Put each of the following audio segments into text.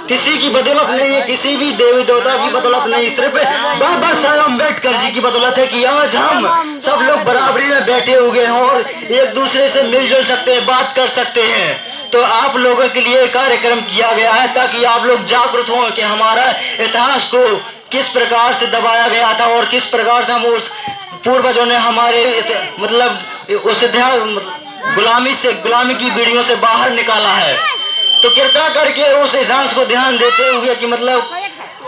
किसी की बदौलत नहीं है, किसी भी देवी देवता की बदौलत नहीं, सिर्फ बाबा साहब अम्बेडकर जी की बदौलत है कि आज हम सब लोग बराबरी में बैठे हुए हैं और एक दूसरे से मिलजुल सकते हैं, बात कर सकते हैं। तो आप लोगों के लिए कार्यक्रम किया गया है ताकि आप लोग जागरूक हों कि हमारा इतिहास को किस प्रकार से दबाया गया था और किस प्रकार से हम उस पूर्वजों ने हमारे मतलब उस गुलामी की बीड़ियों से बाहर निकाला है। तो कृपया करके उस इतिहास को ध्यान देते हुए कि मतलब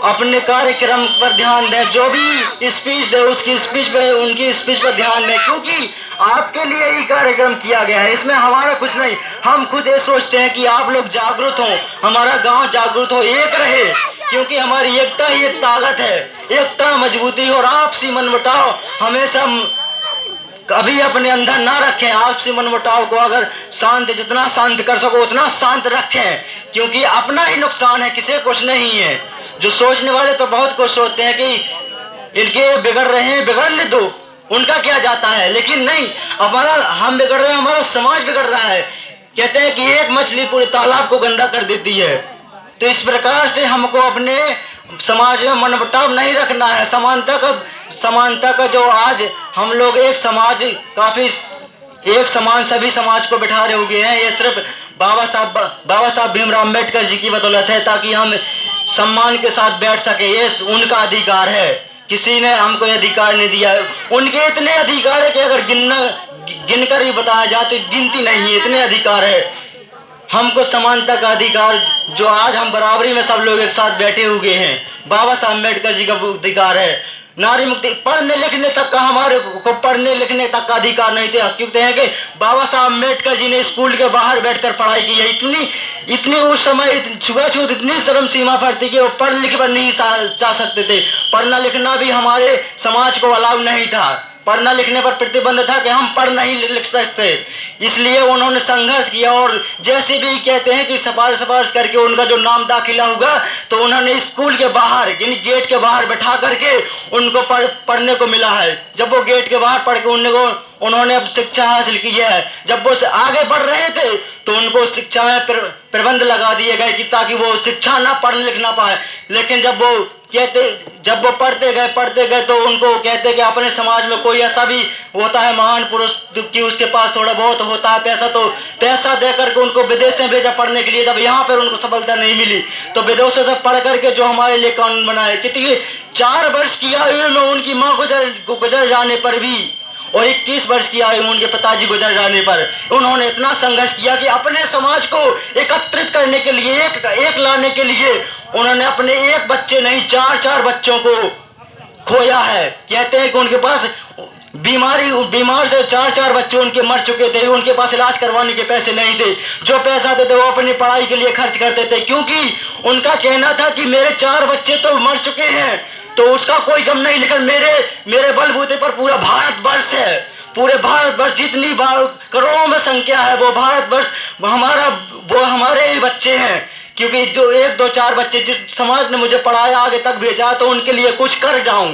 अपने कार्यक्रम पर ध्यान दें, जो भी स्पीच दे उसकी स्पीच पे उनकी स्पीच पर ध्यान दें, क्योंकि आपके लिए ही कार्यक्रम किया गया है, इसमें हमारा कुछ नहीं। हम खुद ये सोचते हैं कि आप लोग जागरूक हो, हमारा गांव जागरूक हो, एक रहे, क्योंकि हमारी एकता ही एक ताकत है, एकता मजबूती और आपसी मनमुटाव हमेशा कभी अपने अंदर ना रखें। आपसी मनमुटाव को अगर शांत जितना शांत कर सको उतना शांत रखें, क्योंकि अपना ही नुकसान है, किसी कुछ नहीं है। जो सोचने वाले तो बहुत कुछ सोचते हैं कि इनके बिगड़ रहे हैं, बिगड़ने दो, उनका क्या जाता है, लेकिन नहीं, हमारा हम बिगड़ रहे हैं, हमारा समाज बिगड़ रहा है। कहते हैं कि एक मछली पूरे तालाब को गंदा कर देती है। तो इस प्रकार से हमको अपने समाज में मनमुटाव नहीं रखना है। समानता का जो आज हम लोग एक समाज काफी एक समान सभी समाज को बिठा रहे हुए हैं, ये सिर्फ बाबा साहब भीमराव अम्बेडकर जी की बदौलत है, ताकि हम सम्मान के साथ बैठ सके। ये उनका अधिकार है, किसी ने हमको अधिकार नहीं दिया। उनके इतने अधिकार है कि अगर गिनकर ही बताया जाए तो गिनती नहीं है, इतने अधिकार है। हमको समानता का अधिकार, जो आज हम बराबरी में सब लोग एक साथ बैठे हुए हैं, बाबा साहब अम्बेडकर जी का अधिकार है। नारी मुक्ति, पढ़ने लिखने तक का हमारे को पढ़ने लिखने तक का अधिकार नहीं थे, क्योंकि है कि बाबा साहब अम्बेडकर जी ने स्कूल के बाहर बैठकर पढ़ाई की है। इतनी उस समय छुआछूत इतनी शर्म सीमा पर थी कि वो पढ़ लिख पर नहीं जा सकते थे। पढ़ना लिखना भी हमारे समाज को अलाउ नहीं था, पढ़ना लिखने पर प्रतिबंध था कि हम पढ़ नहीं लिख सकते। इसलिए उन्होंने संघर्ष किया और जैसे भी कहते हैं कि सिफारिश करके उनका जो नाम दाखिला होगा, तो उन्होंने स्कूल के बाहर यानी गेट के बाहर बैठा करके उनको पढ़ने को मिला है। जब वो गेट के बाहर पढ़ के उन्होंने अब शिक्षा हासिल की है। जब वो आगे बढ़ रहे थे तो उनको शिक्षा में प्रबंध लगा दिए गए कि ताकि वो शिक्षा ना पढ़ लिख ना पाए। लेकिन जब वो पढ़ते गए तो उनको कहते कि अपने समाज में कोई ऐसा भी होता है महान पुरुष कि उसके पास थोड़ा बहुत होता है पैसा, तो पैसा देकर के उनको विदेश में भेजा पढ़ने के लिए। जब यहाँ पर उनको सफलता नहीं मिली तो विदेशों से पढ़ करके जो हमारे लिए कानून बनाए, कितनी 4 वर्ष की आयु में उनकी माँ गुजर जाने पर भी और 21 वर्ष की आयु में उनके पिताजी गुजर जाने पर उन्होंने इतना संघर्ष किया कि अपने समाज को एकत्रित करने के लिए, एक लाने के लिए उन्होंने अपने एक बच्चे नहीं 4 बच्चों को खोया है। कहते हैं कि उनके पास बीमार से 4 बच्चे उनके मर चुके थे, उनके पास इलाज करवाने के पैसे नहीं थे। जो पैसा देते वो अपनी पढ़ाई के लिए खर्च करते थे, क्योंकि उनका कहना था कि मेरे 4 बच्चे तो मर चुके हैं तो उसका कोई गम नहीं, लेकिन मेरे बलबूते पर पूरा भारतवर्ष है। पूरे भारतवर्ष जितनी करोड़ों में संख्या है वो भारतवर्ष हमारे ही बच्चे हैं। क्योंकि जो 1 2 4 बच्चे जिस समाज ने मुझे पढ़ाया आगे तक भेजा, तो उनके लिए कुछ कर जाऊं,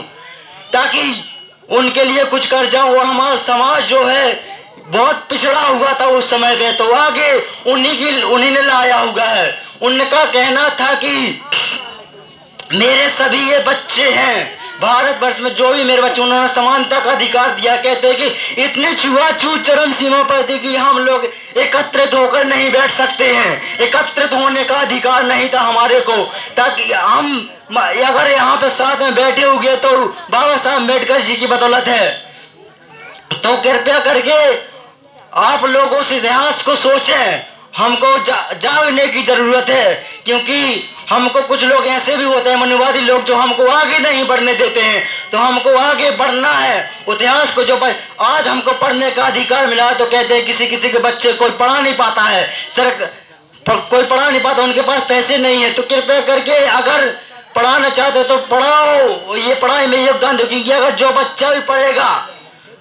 ताकि उनके लिए कुछ कर जाऊं। और हमारा समाज जो है बहुत पिछड़ा हुआ था उस समय पे, तो आगे उन्हीं ने लाया हुआ है। उनका कहना था कि मेरे सभी ये बच्चे हैं भारतवर्ष में, जो भी मेरे बच्चे, उन्होंने समानता का अधिकार दिया। कहते हैं कि इतने छुआछूत चरम सीमा पर थी कि हम लोग एकत्रित होकर नहीं बैठ सकते हैं, एकत्रित होने का अधिकार नहीं था हमारे को। ताकि हम अगर यहाँ पे साथ में बैठे हुए तो बाबा साहब अम्बेडकर जी की बदौलत है। तो कृपया करके आप लोग उस इतिहास को सोचें। हमको जागने की जरूरत है, क्योंकि हमको कुछ लोग ऐसे भी होते हैं मनोवादी लोग जो हमको आगे नहीं बढ़ने देते हैं। तो हमको आगे बढ़ना है। इतिहास को जो आज हमको पढ़ने का अधिकार मिला, तो कहते हैं किसी के बच्चे कोई पढ़ा नहीं पाता है, कोई पढ़ा नहीं पाता, उनके पास पैसे नहीं है। तो कृपया करके अगर पढ़ाना चाहते हो तो पढ़ाओ, ये पढ़ाई में योगदान दो, क्योंकि अगर जो बच्चा भी पढ़ेगा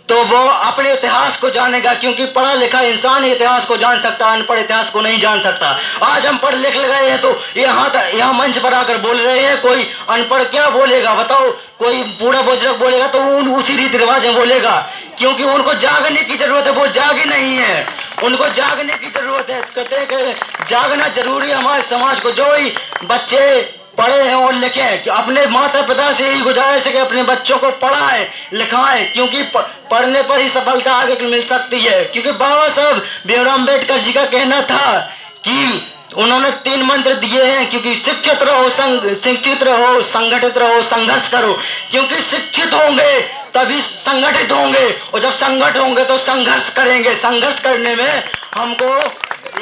तो वो अपने इतिहास को जानेगा, क्योंकि पढ़ा लिखा इंसान ही इतिहास को जान सकता है, अनपढ़ इतिहास को नहीं जान सकता। आज हम पढ़ लिख गए हैं तो यहाँ मंच पर आकर बोल रहे हैं, कोई अनपढ़ क्या बोलेगा बताओ? कोई बूढ़ा बुजुर्ग बोलेगा तो उसी रीति रिवाज में बोलेगा, क्योंकि उनको जागने की जरूरत है, वो जागे नहीं है। उनको जागने की जरूरत है। कहते हैं कि जागना जरूरी है हमारे समाज को। जो ही बच्चे पढ़े हैं और लिखे हैं कि अपने माता पिता से यही गुजारिश है कि अपने बच्चों को पढ़ाएं लिखाएं, क्योंकि पढ़ने पर ही सफलता आगे मिल सकती है। क्योंकि बाबा साहब भीमराव अम्बेडकर जी का कहना था कि उन्होंने 3 मंत्र दिए हैं, क्योंकि शिक्षित रहो, शिक्षित रहो, संगठित रहो, संघर्ष करो। क्योंकि शिक्षित होंगे तभी संगठित होंगे, और जब संगठित होंगे तो संघर्ष करेंगे। संघर्ष करने में हमको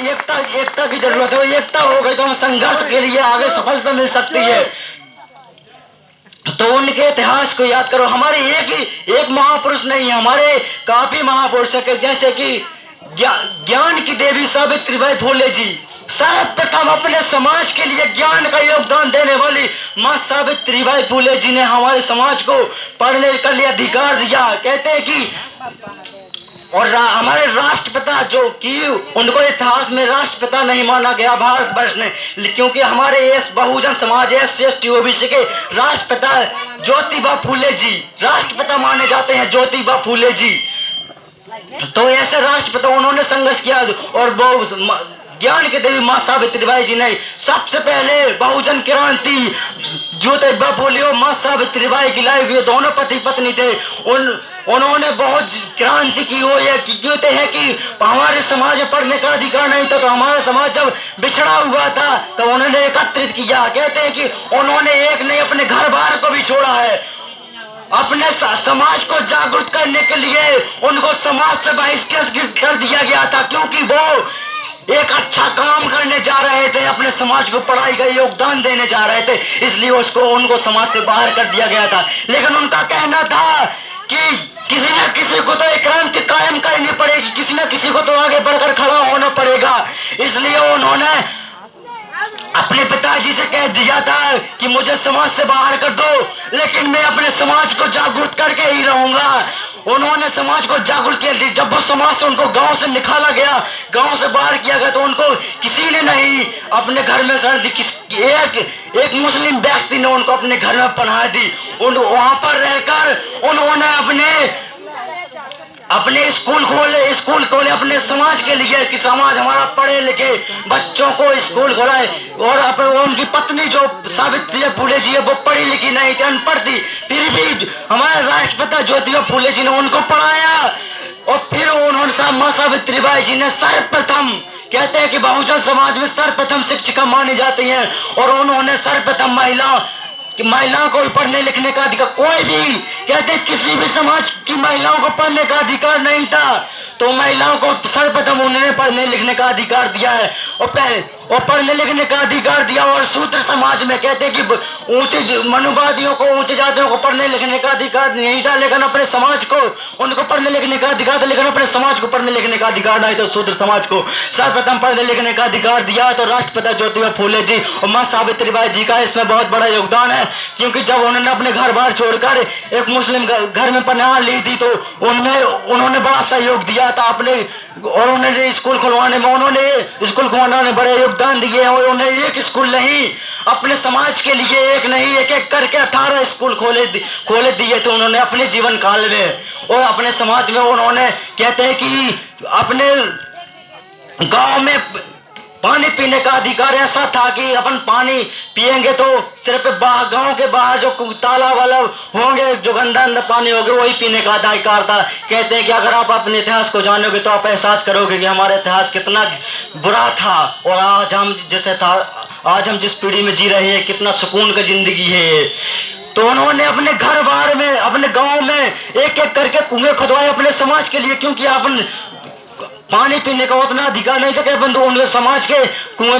एकता की जरूरत है। एकता हो गई तो हम संघर्ष के लिए आगे सफलता मिल सकती है। तो उनके इतिहास को याद करो। हमारे एक महापुरुष नहीं है, हमारे काफी महापुरुष है। जैसे कि ज्ञान की देवी सावित्रीबाई फुले जी, सर्वप्रथम अपने समाज के लिए ज्ञान का योगदान देने वाली मां सावित्रीबाई फुले जी ने हमारे समाज को पढ़ने के लिए अधिकार दिया। कहते हैं कि और हमारे राष्ट्रपिता जो कि उनको इतिहास में राष्ट्रपिता नहीं माना गया भारतवर्ष ने, क्योंकि हमारे इस बहुजन समाज SC/ST OBC के राष्ट्रपिता ज्योतिबा फुले जी राष्ट्रपिता माने जाते हैं। ज्योतिबा फुले जी तो ऐसे राष्ट्रपिता उन्होंने संघर्ष किया, और वो ज्ञान की देवी मां सावित्रीबाई जी ने सबसे पहले बहुजन क्रांति ज्योतिबा फुले और मां सावित्रीबाई की लाई हुई, दोनों पति पत्नी थे। उन्होंने बहुत क्रांति की। वो ये कहते हैं कि हमारे समाज में पढ़ने का अधिकार नहीं था, तो हमारा समाज जब बिछड़ा हुआ था तो उन्होंने एकत्रित किया। कहते हैं कि उन्होंने एक नहीं अपने घर बार को भी छोड़ा है। अपने समाज को जागरूक करने के लिए उनको समाज से बहिष्कृत कर दिया गया था, क्योंकि वो एक अच्छा काम करने जा रहे थे, अपने समाज को पढ़ाई का योगदान देने जा रहे थे, इसलिए उनको समाज से बाहर कर दिया गया था। लेकिन उनका कहना था कि किसी न किसी को तो एक क्रांति कायम करनी पड़ेगी, किसी न किसी को तो आगे बढ़कर खड़ा होना पड़ेगा। इसलिए उन्होंने अपने पिताजी से कह दिया था कि मुझे समाज से बाहर कर दो, लेकिन मैं अपने समाज को जागरूक करके ही रहूंगा। उन्होंने समाज को जागरूक किया। जब वो समाज से उनको गांव से निकाला गया, गांव से बाहर किया गया, तो उनको किसी ने नहीं अपने घर में शरण दी। एक मुस्लिम व्यक्ति ने उनको अपने घर में पनाह दी। वहां पर रहकर उन्होंने अपने स्कूल खोले अपने समाज के लिए, कि समाज हमारा पढ़े लिखे बच्चों को स्कूल खोलाए। और उनकी पत्नी जो सावित्रीबाई फुले जी है वो पढ़ी लिखी नहीं थी, अनपढ़ थी, फिर भी हमारे राष्ट्रपिता ज्योतिबा फुले जी ने उनको पढ़ाया। और फिर उन्होंने मां सावित्रीबाई जी ने सर्वप्रथम, कहते हैं कि बहुजन समाज में सर्वप्रथम शिक्षिका मानी जाती है, और उन्होंने सर्वप्रथम महिलाओं को पढ़ने लिखने का अधिकार, कोई भी कहते किसी भी समाज की महिलाओं को पढ़ने का अधिकार नहीं था, तो महिलाओं को सर्वप्रथम उन्होंने पढ़ने लिखने का अधिकार दिया है। और पढ़ने लिखने का अधिकार दिया। और शूद्र समाज में कहते हैं कि ऊंचे मनुवादियों को, ऊंचे जातियों को पढ़ने लिखने का अधिकार नहीं था, लेकिन अपने समाज को उनको पढ़ने लिखने का अधिकार था, लेकिन अपने समाज को पढ़ने लिखने का अधिकार नहीं। तो शूद्र समाज को सर्वप्रथम पढ़ने लिखने का अधिकार दिया। तो राष्ट्रपिता ज्योतिबा फुले जी और मां सावित्रीबाई जी का इसमें बहुत बड़ा योगदान है, क्योंकि जब उन्होंने अपने घर बार छोड़कर एक मुस्लिम घर में पनाह ली थी, तो उन्होंने बड़ा सहयोग दिया था अपने, और उन्होंने स्कूल खुलवाने में बड़े योगदान दिए। और उन्हें एक स्कूल नहीं, अपने समाज के लिए एक नहीं, एक करके 18 स्कूल खोले दिए थे उन्होंने अपने जीवन काल में। और अपने समाज में उन्होंने, कहते हैं कि अपने गांव में पानी पीने का अधिकार ऐसा था कि अपन पानी पिएंगे तो सिर्फ गांव के बाहर जो तालाब वाला होंगे, जो गंदा पानी होगा, वही पीने का अधिकार था। कहते हैं कि अगर आप अपने इतिहास को जानोगे तो आप एहसास करोगे कि हमारा इतिहास कितना बुरा था, और आज हम जिस पीढ़ी में जी रहे हैं कितना सुकून का जिंदगी है। तो उन्होंने अपने घर बार में, अपने गांव में एक एक करके कुएं खुदवाए अपने समाज के लिए, क्योंकि अपन पानी पीने का उतना अधिकार नहीं था कि बंधु उनके समाज के कुएं